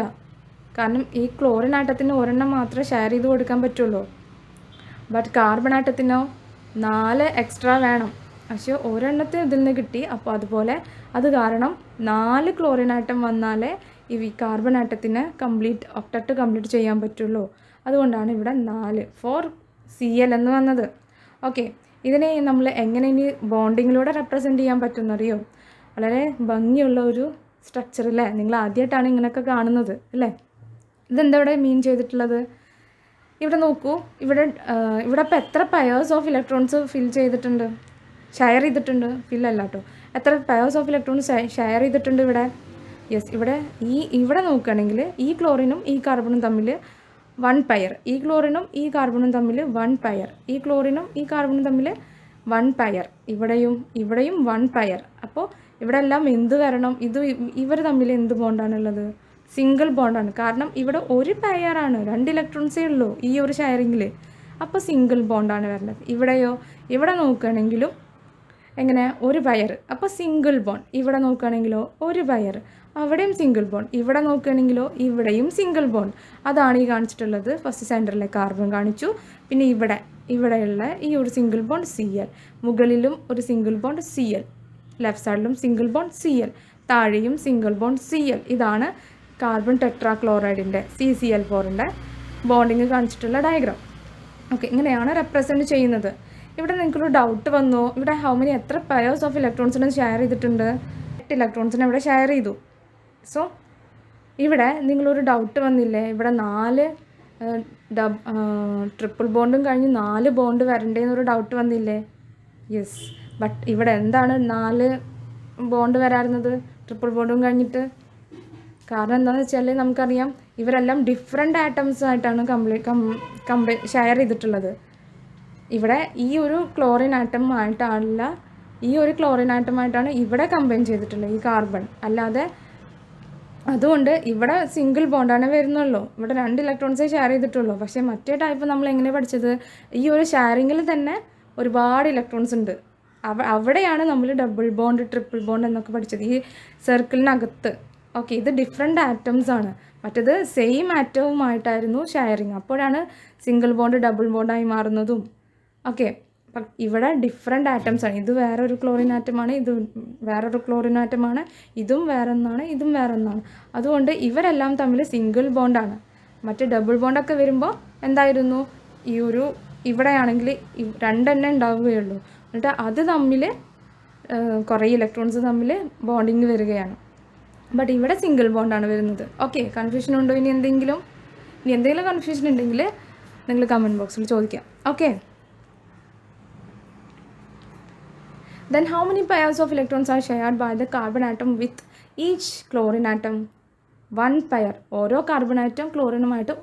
കാരണം ഈ ക്ലോറിൻ ആറ്റത്തിന് ഒരെണ്ണം മാത്രമേ ഷെയർ ചെയ്ത് കൊടുക്കാൻ പറ്റുള്ളൂ. ബട്ട് കാർബൺ ആറ്റത്തിനോ 4 എക്സ്ട്രാ വേണം. പക്ഷേ ഒരെണ്ണത്തിന് ഇതിൽ നിന്ന് കിട്ടി. അപ്പോൾ അതുപോലെ അത് കാരണം 4 ക്ലോറിൻ ആറ്റം വന്നാലേ ഈ കാർബൺ ആറ്റത്തിന് ഒക്ടറ്റ് കംപ്ലീറ്റ് ചെയ്യാൻ പറ്റുള്ളൂ. അതുകൊണ്ടാണ് ഇവിടെ 4 Cl എന്ന് വന്നത്. ഓക്കെ. ഇതിനെ നമ്മൾ എങ്ങനെ ഇനി ബോണ്ടിങ്ങിലൂടെ റെപ്രസെൻറ്റ് ചെയ്യാൻ പറ്റുമെന്നറിയോ? വളരെ ഭംഗിയുള്ള ഒരു സ്ട്രക്ചർ അല്ലേ? നിങ്ങൾ ആദ്യമായിട്ടാണ് ഇങ്ങനെയൊക്കെ കാണുന്നത് അല്ലേ? ഇതെന്താ ഇവിടെ മീൻ ചെയ്തിട്ടുള്ളത്? ഇവിടെ നോക്കൂ. ഇവിടെ ഇപ്പോൾ എത്ര പെയേഴ്സ് ഓഫ് ഇലക്ട്രോൺസ് ഷെയർ ചെയ്തിട്ടുണ്ട്? ഫില്ലല്ല കേട്ടോ. എത്ര പെയേഴ്സ് ഓഫ് ഇലക്ട്രോൺസ് ഷെയർ ചെയ്തിട്ടുണ്ട് ഇവിടെ? യെസ്. ഇവിടെ നോക്കുകയാണെങ്കിൽ ഈ ക്ലോറിനും ഈ കാർബണും തമ്മിൽ 1 പെയർ, ഈ ക്ലോറിനും ഈ കാർബണും തമ്മിൽ 1 പെയർ, ഈ ക്ലോറിനും ഈ കാർബണും തമ്മിൽ 1 പെയർ, ഇവിടെയും 1 പെയർ. അപ്പോൾ ഇവിടെ എല്ലാം എന്ത് വരണം? ഇവർ തമ്മിൽ എന്ത് ബോണ്ടാണുള്ളത്? സിംഗിൾ ബോണ്ടാണ്. കാരണം ഇവിടെ ഒരു പെയറാണ്, 2 ഇലക്ട്രോൺസേ ഉള്ളൂ ഈ ഒരു ഷെയറിങ്ങിൽ. അപ്പോൾ സിംഗിൾ ബോണ്ടാണ് വരുന്നത്. ഇവിടെ നോക്കുകയാണെങ്കിലും എങ്ങനെ? ഒരു പെയർ. അപ്പോൾ സിംഗിൾ ബോണ്ട്. ഇവിടെ നോക്കുകയാണെങ്കിലോ ഒരു പെയർ, അവിടെയും സിംഗിൾ ബോണ്ട്. ഇവിടെ നോക്കുകയാണെങ്കിലോ ഇവിടെയും സിംഗിൾ ബോണ്ട്. അതാണ് ഈ കാണിച്ചിട്ടുള്ളത്. ഫസ്റ്റ് സെൻറ്ററിലെ കാർബൺ കാണിച്ചു. പിന്നെ ഇവിടെയുള്ള ഈ ഒരു സിംഗിൾ ബോണ്ട് Cl, മുകളിലും ഒരു സിംഗിൾ ബോണ്ട് Cl, ലെഫ്റ്റ് സൈഡിലും സിംഗിൾ ബോണ്ട് Cl, താഴെയും സിംഗിൾ ബോണ്ട് Cl. ഇതാണ് കാർബൺ ടെട്രാക്ലോറൈഡിൻ്റെ CCl4ൻ്റെ ബോണ്ടിങ് കാണിച്ചിട്ടുള്ള ഡയഗ്രാം. ഓക്കെ. ഇങ്ങനെയാണ് റെപ്രസെൻറ്റ് ചെയ്യുന്നത്. ഇവിടെ നിങ്ങൾക്കൊരു ഡൗട്ട് വന്നു, ഇവിടെ എത്ര പെയേഴ്സ് ഓഫ് ഇലക്ട്രോൺസിനെ ഷെയർ ചെയ്തിട്ടുണ്ട്? 8 ഇലക്ട്രോൺസിനെ ഇവിടെ ഷെയർ ചെയ്തു. സോ ഇവിടെ നിങ്ങളൊരു ഡൗട്ട് വന്നില്ലേ? ഇവിടെ 4 ട്രിപ്പിൾ ബോണ്ടും കഴിഞ്ഞ് 4 ബോണ്ട് വരണ്ടേന്നൊരു ഡൗട്ട് വന്നില്ലേ? യെസ്. ബട്ട് ഇവിടെ എന്താണ് 4 ബോണ്ട് വരാറുന്നത് ട്രിപ്പിൾ ബോണ്ടും കഴിഞ്ഞിട്ട്? കാരണം എന്താണെന്ന് വെച്ചാൽ നമുക്കറിയാം ഇവരെല്ലാം ഡിഫറെൻ്റ് ആറ്റംസായിട്ടാണ് ഷെയർ ചെയ്തിട്ടുള്ളത്. ഇവിടെ ഈ ഒരു ക്ലോറിൻ ആറ്റമായിട്ടല്ല, ഈ ഒരു ക്ലോറിൻ ആറ്റമായിട്ടാണ് ഇവിടെ കമ്പൈൻ ചെയ്തിട്ടുള്ളത് ഈ കാർബൺ. അല്ലാതെ അതുകൊണ്ട് ഇവിടെ സിംഗിൾ ബോണ്ടാണ് വരുന്നുള്ളൂ, ഇവിടെ 2 ഇലക്ട്രോൺസേ ഷെയർ ചെയ്തിട്ടുള്ളൂ. പക്ഷേ മറ്റേ ടൈപ്പ് നമ്മൾ എങ്ങനെ പഠിച്ചത്, ഈ ഒരു ഷെയറിങ്ങിൽ തന്നെ ഒരുപാട് ഇലക്ട്രോൺസ് ഉണ്ട്. അവിടെയാണ് നമ്മൾ ഡബിൾ ബോണ്ട്, ട്രിപ്പിൾ ബോണ്ട് എന്നൊക്കെ പഠിച്ചത്, ഈ സർക്കിളിനകത്ത്. ഓക്കെ, ഇത് ഡിഫറെൻ്റ് ആറ്റംസ് ആണ്. മറ്റേത് സെയിം ആറ്റവുമായിട്ടായിരുന്നു ഷെയറിങ്, അപ്പോഴാണ് സിംഗിൾ ബോണ്ട് ഡബിൾ ബോണ്ടായി മാറുന്നതും. ഓക്കെ, ഇവിടെ ഡിഫറെൻ്റ് ആറ്റംസ് ആണ്. ഇത് വേറൊരു ക്ലോറിൻ ആറ്റമാണ്, ഇത് വേറൊരു ക്ലോറിൻ ആറ്റമാണ്, ഇതും വേറൊന്നാണ്, ഇതും വേറൊന്നാണ്. അതുകൊണ്ട് ഇവരെല്ലാം തമ്മിൽ സിംഗിൾ ബോണ്ടാണ്. മറ്റേ ഡബിൾ ബോണ്ടൊക്കെ വരുമ്പോൾ എന്തായിരുന്നു, ഈ ഒരു ഇവിടെയാണെങ്കിൽ 2 എണ്ണേ ഉണ്ടാവുകയുള്ളൂ. എന്നിട്ട് അത് തമ്മിൽ കുറേ ഇലക്ട്രോൺസ് തമ്മിൽ ബോണ്ടിങ് വരികയാണ്. ബട്ട് ഇവിടെ സിംഗിൾ ബോണ്ടാണ് വരുന്നത്. ഓക്കെ, കൺഫ്യൂഷൻ ഉണ്ടോ? ഇനി എന്തെങ്കിലും കൺഫ്യൂഷൻ ഉണ്ടെങ്കിൽ നിങ്ങൾ കമൻറ്റ് ബോക്സിൽ ചോദിക്കാം. Okay, then how many pairs of electrons are shared by the carbon atom with each chlorine atom? 1 pair. ഓരോ കാർബൺ ആറ്റം ക്ലോറിനുമായിട്ട്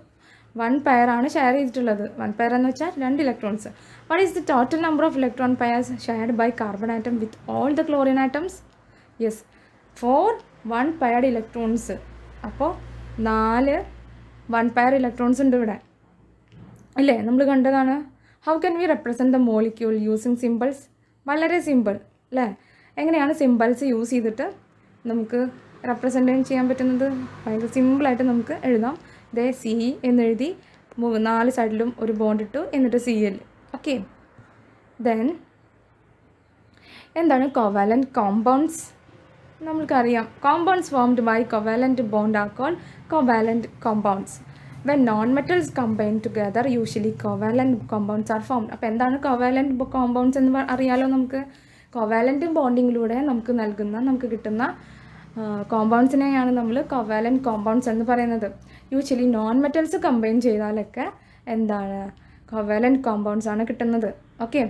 1 pair ആണ് ഷെയർ ചെയ്തിട്ടുള്ളത്. 1 pair എന്ന് വെച്ചാൽ 2 electrons. What is the total number of electron pairs shared by carbon atom with all the chlorine atoms? Yes, 4 1 paired electrons. അപ്പോൾ 4 1 pair electrons ഉണ്ട് ഇവിടെ, അല്ലേ? നമ്മൾ കണ്ടതാണ്. How can we represent the molecule using symbols? വളരെ simple അല്ലേ? എങ്ങനെയാണ് symbols use ചെയ്തിട്ട് നമുക്ക് റെപ്രസെൻറ്റ് ചെയ്യാൻ പറ്റുന്നത്? ഭയങ്കര സിമ്പിളായിട്ട് നമുക്ക് എഴുതാം. ദേ സി എന്നെഴുതി 4 സൈഡിലും ഒരു ബോണ്ട് ഇട്ടു, എന്നിട്ട് CL. ഓക്കെ, ദെൻ എന്താണ് കോവാലൻറ്റ് കോമ്പൗണ്ട്സ്? നമ്മൾക്കറിയാം, compounds formed by covalent bond are called covalent compounds. when non-metals combine together usually covalent compounds are formed. അപ്പോൾ എന്താണ് കോവാലൻറ്റ് കോമ്പൗണ്ട്സ് എന്ന് അറിയാലോ നമുക്ക്. കോവാലൻറ്റ് ബോണ്ടിങ്ങിലൂടെ നമുക്ക് കിട്ടുന്ന കോമ്പൗണ്ട്സിനെയാണ് നമ്മൾ കോവാലൻറ്റ് കോമ്പൗണ്ട്സ് എന്ന് പറയുന്നത്. യൂഷ്വലി നോൺ മെറ്റൽസ് കമ്പൈൻ ചെയ്താലൊക്കെ എന്താണ് കോവാലൻറ്റ് കോമ്പൗണ്ട്സ് ആണ് കിട്ടുന്നത്. ഓക്കെ,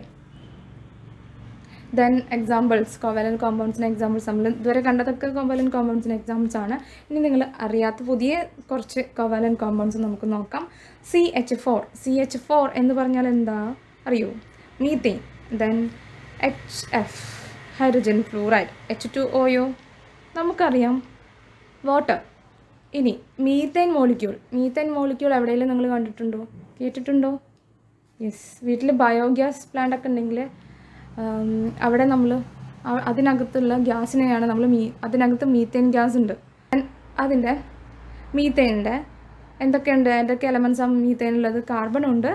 ദെൻ എക്സാമ്പിൾസ്, കോവാലൻറ്റ് കോമ്പൗണ്ട്സിന് എക്സാമ്പിൾസ് നമ്മൾ ഇതുവരെ കണ്ടതൊക്കെ കോവാലൻറ്റ് കോമ്പൗണ്ട്സിന് എക്സാമ്പിൾസ് ആണ്. ഇനി നിങ്ങൾ അറിയാത്ത പുതിയ കുറച്ച് കോവാലൻറ്റ് കോമ്പൗണ്ട്സ് നമുക്ക് നോക്കാം. CH4 എന്ന് പറഞ്ഞാൽ എന്താ അറിയോ? Methane. Then HF hydrogen fluoride. H2O നമുക്കറിയാം, വാട്ടർ. ഇനി മീത്തേൻ മോളിക്യൂൾ എവിടെയെങ്കിലും നിങ്ങൾ കണ്ടിട്ടുണ്ടോ, കേട്ടിട്ടുണ്ടോ? യെസ്, വീട്ടിൽ ബയോഗ്യാസ് പ്ലാന്റ് ഒക്കെ ഉണ്ടെങ്കിൽ അവിടെ നമ്മൾ അതിനകത്തുള്ള ഗ്യാസിനെയാണ് നമ്മൾ അതിനകത്ത് മീത്തേൻ ഗ്യാസ് ഉണ്ട്. അതിൻ്റെ മീത്തേനിൻ്റെ എന്തൊക്കെ എലമെൻറ്റ്സ് ആണ് മീത്തേനുള്ളത്? കാർബണുണ്ട്,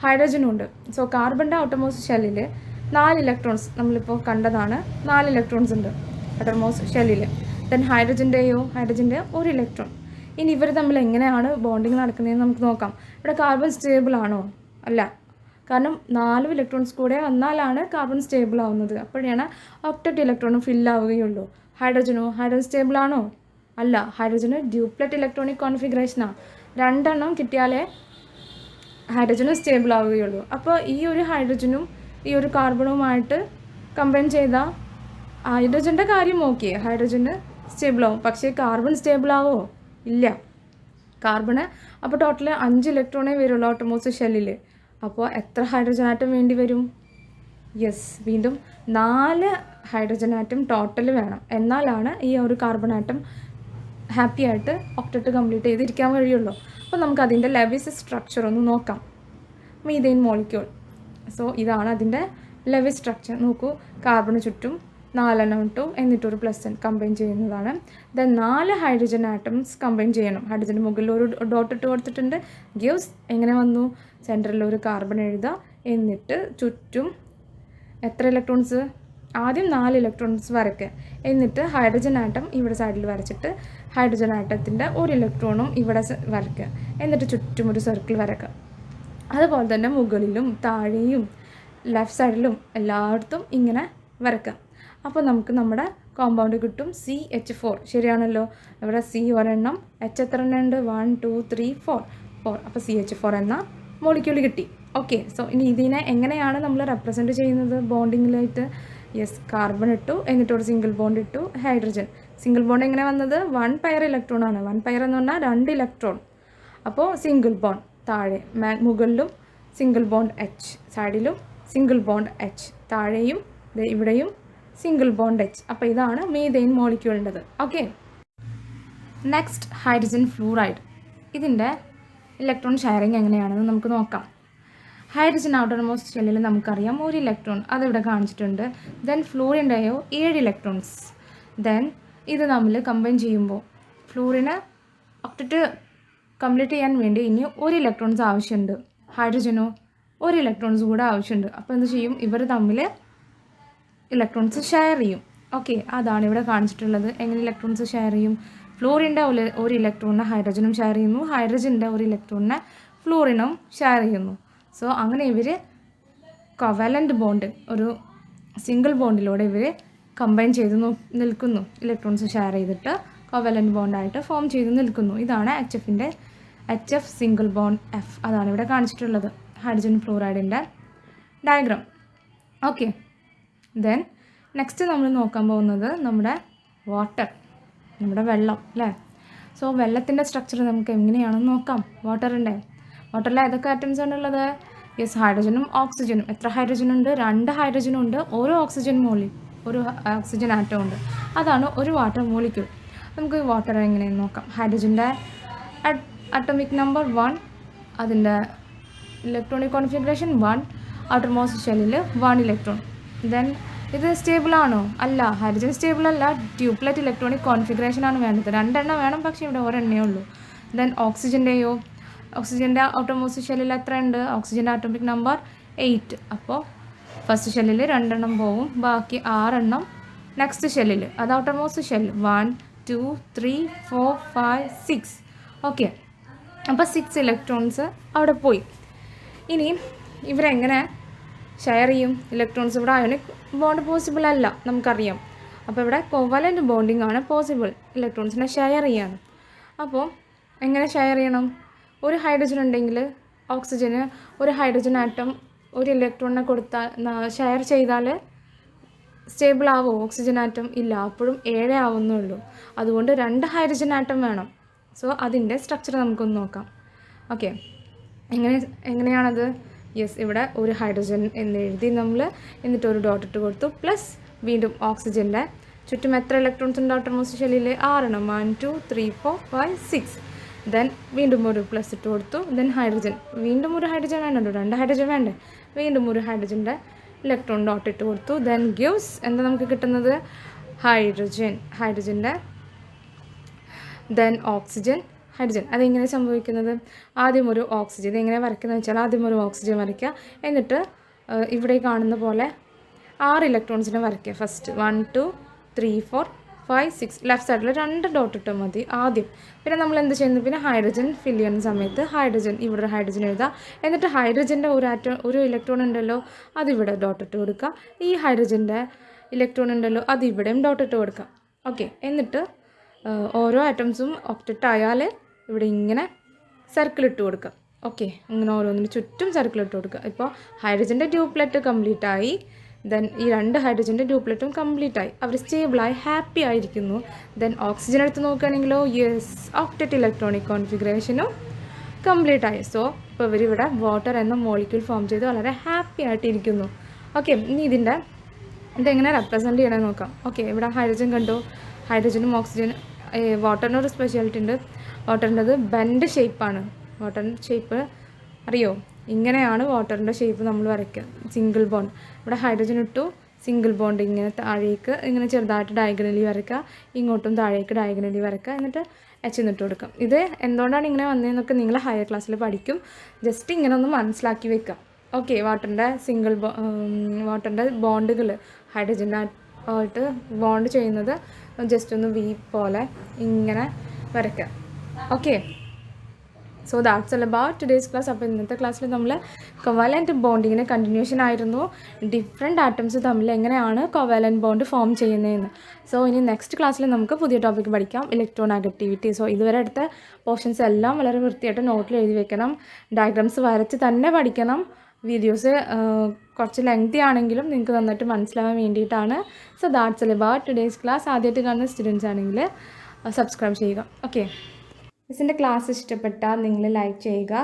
ഹൈഡ്രജനുണ്ട്. സോ കാർബണിൻ്റെ ഔട്ടർമോസ്റ്റ് ഷെല്ലിൽ 4 ഇലക്ട്രോൺസ് നമ്മളിപ്പോൾ കണ്ടതാണ്, 4 ഇലക്ട്രോൺസ് ഉണ്ട് ഔട്ടർമോസ്റ്റ് ഷെല്ലിൽ. ദെൻ ഹൈഡ്രജൻ്റെ 1 ഇലക്ട്രോൺ. ഇനി ഇവർ തമ്മിൽ എങ്ങനെയാണ് ബോണ്ടിങ് നടക്കുന്നതെന്ന് നമുക്ക് നോക്കാം. ഇവിടെ കാർബൺ സ്റ്റേബിൾ ആണോ? അല്ല, കാരണം 4 ഇലക്ട്രോൺസ് കൂടെ വന്നാലാണ് കാർബൺ സ്റ്റേബിൾ ആവുന്നത്. അപ്പോഴാണ് ഒക്ടറ്റ് ഇലക്ട്രോണും ഫില്ലാവുകയുള്ളൂ. ഹൈഡ്രജൻ സ്റ്റേബിൾ ആണോ? അല്ല, ഹൈഡ്രജന് ഡ്യൂപ്ലറ്റ് ഇലക്ട്രോണിക് കോൺഫിഗറേഷനാണ്. 2 എണ്ണം കിട്ടിയാലേ ഹൈഡ്രജനും സ്റ്റേബിൾ ആവുകയുള്ളൂ. അപ്പോൾ ഈ ഒരു ഹൈഡ്രജനും ഈ ഒരു കാർബണുമായിട്ട് കമ്പൈൻ ചെയ്താൽ ഹൈഡ്രജൻ്റെ കാര്യം ഓക്കെ, ഹൈഡ്രജന് സ്റ്റേബിൾ ആവും. പക്ഷേ കാർബൺ സ്റ്റേബിൾ ആവോ? ഇല്ല. കാർബണ് അപ്പോൾ ടോട്ടൽ 5 ഇലക്ട്രോണേ വരുള്ളൂ ഔട്ടർമോസ്റ്റ് ഷെല്ലിൽ. അപ്പോൾ എത്ര ഹൈഡ്രജൻ ആറ്റം വേണ്ടി വരും? യെസ്, വീണ്ടും 4 ഹൈഡ്രജൻ ആറ്റം ടോട്ടൽ വേണം. എന്നാലാണ് ഈ ഒരു കാർബൺ ആറ്റം ഹാപ്പി ആയിട്ട് ഒക്ടറ്റ് കംപ്ലീറ്റ് ചെയ്തിരിക്കാൻ കഴിയുള്ളൂ. അപ്പോൾ നമുക്ക് അതിൻ്റെ ലെവിസ് സ്ട്രക്ചർ ഒന്ന് നോക്കാം. Methane molecule. സോ ഇതാണ് അതിൻ്റെ ലെവിസ് സ്ട്രക്ചർ. നോക്കൂ, കാർബണ് ചുറ്റും 4 എണ്ണം ഇട്ടു, എന്നിട്ടൊരു +N കമ്പൈൻ ചെയ്യുന്നതാണ്. ദെൻ 4 ഹൈഡ്രജൻ ആറ്റംസ് കമ്പൈൻ ചെയ്യണം. ഹൈഡ്രജൻ്റെ മുകളിൽ ഒരു ഡോട്ട് ഇട്ട് കൊടുത്തിട്ടുണ്ട്. ഗിവ്സ് എങ്ങനെ വന്നു? സെൻറ്ററിൽ ഒരു കാർബൺ എഴുതുക, എന്നിട്ട് ചുറ്റും എത്ര ഇലക്ട്രോൺസ്? ആദ്യം 4 ഇലക്ട്രോൺസ് വരയ്ക്കുക. എന്നിട്ട് ഹൈഡ്രജൻ ആറ്റം ഇവിടെ സൈഡിൽ വരച്ചിട്ട് ഹൈഡ്രജൻ ആറ്റത്തിൻ്റെ 1 ഇലക്ട്രോണും ഇവിടെ വരയ്ക്കുക. എന്നിട്ട് ചുറ്റും ഒരു സർക്കിൾ വരയ്ക്കുക. അതുപോലെ തന്നെ മുകളിലും താഴെയും ലെഫ്റ്റ് സൈഡിലും എല്ലായിടത്തും ഇങ്ങനെ വരയ്ക്കുക. അപ്പോൾ നമുക്ക് നമ്മുടെ കോമ്പൗണ്ട് കിട്ടും, CH4. ശരിയാണല്ലോ? ഇവിടെ C ഒരെണ്ണം, H എത്ര എണ്ണം ഉണ്ട്? 1 2 3 4. അപ്പോൾ CH4 എന്ന മോളിക്യൂൾ കിട്ടി. ഓക്കെ, സോ ഇനി ഇതിനെ എങ്ങനെയാണ് നമ്മൾ റെപ്രസെൻറ്റ് ചെയ്യുന്നത് ബോണ്ടിങ്ങിലായിട്ട്? യെസ്, കാർബൺ ഇട്ടു, എന്നിട്ടൊരു സിംഗിൾ ബോണ്ട് ഇട്ടു, ഹൈഡ്രജൻ. സിംഗിൾ ബോണ്ട് എങ്ങനെ വന്നത്? 1 പെയർ ഇലക്ട്രോൺ ആണ്. 1 പെയർ എന്ന് പറഞ്ഞാൽ 2 ഇലക്ട്രോൺ. അപ്പോൾ സിംഗിൾ ബോണ്ട് താഴെ, മുകളിലും സിംഗിൾ ബോണ്ട് എച്ച്, സൈഡിലും സിംഗിൾ ബോണ്ട് എച്ച്, താഴെയും ഇവിടെയും സിംഗിൾ ബോണ്ട് എച്ച്. അപ്പോൾ ഇതാണ് മീഥെയ്ൻ മോളിക്യൂളിൻ്റെത്. Okay, next hydrogen fluoride. ഇതിൻ്റെ ഇലക്ട്രോൺ ഷെയറിങ് എങ്ങനെയാണെന്ന് നമുക്ക് നോക്കാം. ഹൈഡ്രജൻ ഔട്ടർമോസ്റ്റ് ഷെല്ലിൽ നമുക്കറിയാം 1 ഇലക്ട്രോൺ, അതിവിടെ കാണിച്ചിട്ടുണ്ട്. Then ഫ്ലൂറിൻ്റെയോ 7 electrons. ദെൻ ഇത് തമ്മിൽ കമ്പൈൻ ചെയ്യുമ്പോൾ ഫ്ലൂറിന് ഒക്ടറ്റ് കംപ്ലീറ്റ് ചെയ്യാൻ വേണ്ടി ഇനി 1 ഇലക്ട്രോൺസ് ആവശ്യമുണ്ട്. ഹൈഡ്രജനോ 1 ഇലക്ട്രോൺസ് കൂടെ ആവശ്യമുണ്ട്. അപ്പോൾ എന്ത് ചെയ്യും? ഇവർ തമ്മിൽ ഇലക്ട്രോൺസ് ഷെയർ ചെയ്യും. ഓക്കെ, അതാണ് ഇവിടെ കാണിച്ചിട്ടുള്ളത്. എങ്ങനെ ഇലക്ട്രോൺസ് ഷെയർ ചെയ്യും? ഫ്ലൂറിൻ്റെ 1 ഇലക്ട്രോണിനെ ഹൈഡ്രജനും ഷെയർ ചെയ്യുന്നു, ഹൈഡ്രജൻ്റെ 1 ഇലക്ട്രോണിനെ ഫ്ലൂറിനും ഷെയർ ചെയ്യുന്നു. സോ അങ്ങനെ ഇവർ കോവാലൻ്റ് ബോണ്ട്, ഒരു സിംഗിൾ ബോണ്ടിലൂടെ ഇവർ കമ്പൈൻ ചെയ്ത് നിൽക്കുന്നു. ഇലക്ട്രോൺസ് ഷെയർ ചെയ്തിട്ട് കോവാലൻ്റ് ബോണ്ടായിട്ട് ഫോം ചെയ്ത് നിൽക്കുന്നു. ഇതാണ് HF സിംഗിൾ ബോണ്ട് F. അതാണ് ഇവിടെ കാണിച്ചിട്ടുള്ളത് ഹൈഡ്രജൻ ഫ്ലൂറൈഡിൻ്റെ ഡയഗ്രാം. ഓക്കെ, ദെൻ നെക്സ്റ്റ് നമ്മൾ നോക്കാൻ പോകുന്നത് നമ്മുടെ വാട്ടർ, നമ്മുടെ വെള്ളം അല്ലേ. സോ വെള്ളത്തിൻ്റെ സ്ട്രക്ചർ നമുക്ക് എങ്ങനെയാണെന്ന് നോക്കാം. വാട്ടറിൽ ഏതൊക്കെ ആറ്റംസ് ആണുള്ളത്? യെസ്, ഹൈഡ്രജനും ഓക്സിജനും. എത്ര ഹൈഡ്രജൻ ഉണ്ട്? 2 ഹൈഡ്രജനും ഉണ്ട്. ഒരു ഓക്സിജൻ ആറ്റം ഉണ്ട്. അതാണ് ഒരു വാട്ടർ മോളിക്യൂൾ. നമുക്ക് വാട്ടർ എങ്ങനെയെന്ന് നോക്കാം. ഹൈഡ്രജൻ്റെ അറ്റോമിക് നമ്പർ 1, അതിൻ്റെ ഇലക്ട്രോണിക് കോൺഫിഗറേഷൻ 1, ഔട്ടർമോസ്റ്റ് ഷെല്ലിൽ 1 ഇലക്ട്രോൺ. ദെൻ ഇത് സ്റ്റേബിൾ ആണോ? അല്ല, ഹൈഡ്രജൻ സ്റ്റേബിൾ അല്ല. ഡ്യൂപ്ലെറ്റ് ഇലക്ട്രോണിക് കോൺഫിഗറേഷൻ ആണ് വേണ്ടത്. 2 എണ്ണം വേണം, പക്ഷേ ഇവിടെ ഒരെണ്ണേ ഉള്ളൂ. ദെൻ ഓക്സിജൻ്റെ ഔട്ടർമോസ്റ്റ് ഷെല്ലിൽ എത്ര ഉണ്ട്? ഓക്സിജൻ്റെ ആറ്റോമിക് നമ്പർ 8. അപ്പോൾ ഫസ്റ്റ് ഷെല്ലിൽ 2 എണ്ണം പോവും, ബാക്കി 6 എണ്ണം നെക്സ്റ്റ് ഷെല്ലിൽ. അത് ഔട്ടർമോസ്റ്റ് ഷെല്ല് 1 2 3 4 5 6. ഓക്കെ, അപ്പോൾ 6 ഇലക്ട്രോൺസ് അവിടെ പോയി. ഇനി ഇവരെങ്ങനെ ഷെയർ ചെയ്യും ഇലക്ട്രോൺസ്? ഇവിടെ അയോണിക് ബോണ്ട് പോസിബിൾ അല്ല, നമുക്കറിയാം. അപ്പോൾ ഇവിടെ കോവാലൻ്റ് ബോണ്ടിങ് ആണ് പോസിബിൾ, ഇലക്ട്രോൺസിനെ ഷെയർ ചെയ്യാണ്. അപ്പോൾ എങ്ങനെ ഷെയർ ചെയ്യണം? ഒരു ഹൈഡ്രജൻ ഉണ്ടെങ്കിൽ ഓക്സിജന് ഒരു ഹൈഡ്രജൻ ആറ്റം 1 ഇലക്ട്രോണിനെ കൊടുത്താൽ ഷെയർ ചെയ്താൽ സ്റ്റേബിൾ ആവുമോ ഓക്സിജൻ ആറ്റം? ഇല്ല, അപ്പോഴും 7 ആവുന്നുള്ളൂ. അതുകൊണ്ട് 2 ഹൈഡ്രജൻ ആറ്റം വേണം. സോ അതിൻ്റെ സ്ട്രക്ചർ നമുക്കൊന്ന് നോക്കാം. ഓക്കെ, എങ്ങനെയാണത്? യെസ്, ഇവിടെ ഒരു ഹൈഡ്രജൻ എന്ന് എഴുതി നമ്മൾ, എന്നിട്ട് ഒരു ഡോട്ട് ഇട്ട് കൊടുത്തു. പ്ലസ് വീണ്ടും ഓക്സിജൻ്റെ ചുറ്റും എത്ര ഇലക്ട്രോൺസ് ഉണ്ട് ഔട്ടർമോസ്റ്റ് ഷെല്ലിൽ? 6 എണ്ണം. 1 2 3 4 5 6. ദെൻ വീണ്ടും ഒരു പ്ലസ് ഇട്ട് കൊടുത്തു. ദെൻ ഹൈഡ്രജൻ, വീണ്ടും ഒരു ഹൈഡ്രജൻ വേണ്ടല്ലോ, 2 ഹൈഡ്രജൻ വേണ്ടേ? വീണ്ടും ഒരു ഹൈഡ്രജൻ്റെ ഇലക്ട്രോൺ ഡോട്ട് ഇട്ട് കൊടുത്തു. ദെൻ ഗിവ്സ് എന്താ നമുക്ക് കിട്ടുന്നത്? ഹൈഡ്രജൻ്റെ ദെൻ ഓക്സിജൻ, ഹൈഡ്രജൻ. അതെങ്ങനെ സംഭവിക്കുന്നത്? ആദ്യം ഒരു ഓക്സിജൻ, ഇതെങ്ങനെ വരയ്ക്കുന്നത് വെച്ചാൽ ആദ്യം ഒരു ഓക്സിജൻ വരയ്ക്കുക, എന്നിട്ട് ഇവിടെ കാണുന്ന പോലെ 6 ഇലക്ട്രോൺസിനെ വരയ്ക്കുക. ഫസ്റ്റ് 1 2 3 4 5 6. ലെഫ്റ്റ് സൈഡിൽ 2 ഡോട്ട് ഇട്ടാൽ മതി ആദ്യം. പിന്നെ നമ്മൾ എന്ത് ചെയ്യുന്നു? പിന്നെ ഹൈഡ്രജൻ ഫില്ല് ചെയ്യുന്ന സമയത്ത് ഇവിടെ ഒരു ഹൈഡ്രജൻ എഴുതുക, എന്നിട്ട് ഹൈഡ്രജൻ്റെ ഒരു ഇലക്ട്രോൺ ഉണ്ടല്ലോ, അതിവിടെ ഡോട്ട് ഇട്ട് കൊടുക്കുക. ഈ ഹൈഡ്രജൻ്റെ ഇലക്ട്രോൺ ഉണ്ടല്ലോ, അതിവിടെയും ഡോട്ട് ഇട്ട് കൊടുക്കുക. ഓക്കെ, എന്നിട്ട് ഓരോ ആറ്റംസും ഒക്ടറ്റ് ആയാൽ ഇവിടെ ഇങ്ങനെ സർക്കിൾ ഇട്ട് കൊടുക്കുക. ഓക്കെ, ഇങ്ങനെ ഓരോന്നിന് ചുറ്റും സർക്കിൾ ഇട്ട് കൊടുക്കുക. ഇപ്പോൾ ഹൈഡ്രജൻ്റെ ഡ്യൂപ്ലെറ്റ് കംപ്ലീറ്റ് ആയി. ദെൻ ഈ 2 ഹൈഡ്രജൻ്റെ ഡ്യൂപ്ലെറ്റും കംപ്ലീറ്റ് ആയി, അവർ സ്റ്റേബിളായി ഹാപ്പി ആയിരിക്കുന്നു. ദെൻ ഓക്സിജൻ എടുത്ത് നോക്കുകയാണെങ്കിലോ, യെസ്, ഒക്ടറ്റ് ഇലക്ട്രോണിക് കോൺഫിഗറേഷനും കംപ്ലീറ്റ് ആയി. സോ ഇപ്പോൾ ഇവരിവിടെ വാട്ടർ എന്ന മോളിക്യൂൾ ഫോം ചെയ്ത് വളരെ ഹാപ്പി ആയിട്ടിരിക്കുന്നു. ഓക്കെ, ഇനി ഇതെങ്ങനെ റെപ്രസെൻറ്റ് ചെയ്യണമെന്ന് നോക്കാം. ഓക്കെ, ഇവിടെ ഹൈഡ്രജൻ കണ്ടു. ഹൈഡ്രജനും ഓക്സിജനും, വാട്ടറിനൊരു സ്പെഷ്യാലിറ്റി ഉണ്ട്. വാട്ടറിൻ്റെത് ബെൻഡ് ഷേപ്പാണ്. വാട്ടറിൻ്റെ ഷേപ്പ് അറിയോ? ഇങ്ങനെയാണ് വാട്ടറിൻ്റെ ഷേപ്പ് നമ്മൾ വരയ്ക്കുക. സിംഗിൾ ബോണ്ട്, ഇവിടെ ഹൈഡ്രജൻ ഇട്ടു, സിംഗിൾ ബോണ്ട് ഇങ്ങനെ താഴേക്ക് ഇങ്ങനെ ചെറുതായിട്ട് ഡയഗണലി വരയ്ക്കുക, ഇങ്ങോട്ടും താഴേക്ക് ഡയഗണലി വരയ്ക്കുക, എന്നിട്ട് എന്നിട്ട് കൊടുക്കാം. ഇത് എന്തുകൊണ്ടാണ് ഇങ്ങനെ വന്നതെന്നൊക്കെ നിങ്ങൾ ഹയർ ക്ലാസ്സിൽ പഠിക്കും. ജസ്റ്റ് ഇങ്ങനെ ഒന്ന് മനസ്സിലാക്കി വെക്കുക. ഓക്കെ, വാട്ടറിൻ്റെ ബോണ്ടുകൾ ഹൈഡ്രജൻ്റെ ആയിട്ട് ബോണ്ട് ചെയ്യുന്നത് ജസ്റ്റ് ഒന്ന് വി പോലെ ഇങ്ങനെ വരയ്ക്കുക. Okay, so that's all about today's class. അപ്പോൾ ഇന്നത്തെ ക്ലാസ്സിൽ നമ്മൾ കോവാലൻ്റ് ബോണ്ടിങ്ങിന് കണ്ടിന്യൂഷൻ ആയിരുന്നു, ഡിഫറെൻറ്റ് ആറ്റംസ് തമ്മിൽ എങ്ങനെയാണ് കോവാലൻ്റ് ബോണ്ട് ഫോം ചെയ്യുന്നതെന്ന്. സോ ഇനി നെക്സ്റ്റ് ക്ലാസ്സിൽ നമുക്ക് പുതിയ ടോപ്പിക്ക് പഠിക്കാം, ഇലക്ട്രോനെഗറ്റിവിറ്റി. സോ ഇതുവരെ എടുത്ത പോർഷൻസ് എല്ലാം വളരെ വൃത്തിയായിട്ട് നോട്ടിൽ എഴുതി വെക്കണം, ഡയഗ്രാംസ് വരച്ച് തന്നെ പഠിക്കണം. വീഡിയോസ് കുറച്ച് ലെങ്തി ആണെങ്കിലും നിങ്ങൾക്ക് നന്നായിട്ട് മനസ്സിലാവാൻ വേണ്ടിയിട്ടാണ്. So that's all about today's class. ആദ്യമായിട്ട് കാണുന്ന സ്റ്റുഡൻസ് ആണെങ്കിൽ സബ്സ്ക്രൈബ് ചെയ്യുക. ഓക്കെ, മിസ്സിൻ്റെ ക്ലാസ് ഇഷ്ടപ്പെട്ടാൽ നിങ്ങൾ ലൈക്ക് ചെയ്യുക.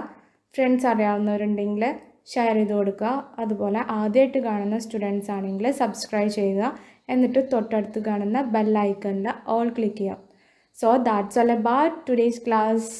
ഫ്രണ്ട്സ് അറിയാവുന്നവരുണ്ടെങ്കിൽ ഷെയർ ചെയ്ത് കൊടുക്കുക. അതുപോലെ ആദ്യമായിട്ട് കാണുന്ന സ്റ്റുഡൻസ് ആണെങ്കിൽ സബ്സ്ക്രൈബ് ചെയ്യുക. എന്നിട്ട് തൊട്ടടുത്ത് കാണുന്ന ബെൽ ഐക്കണിൽ ഓൾ ക്ലിക്ക് ചെയ്യുക. So that's all about today's class.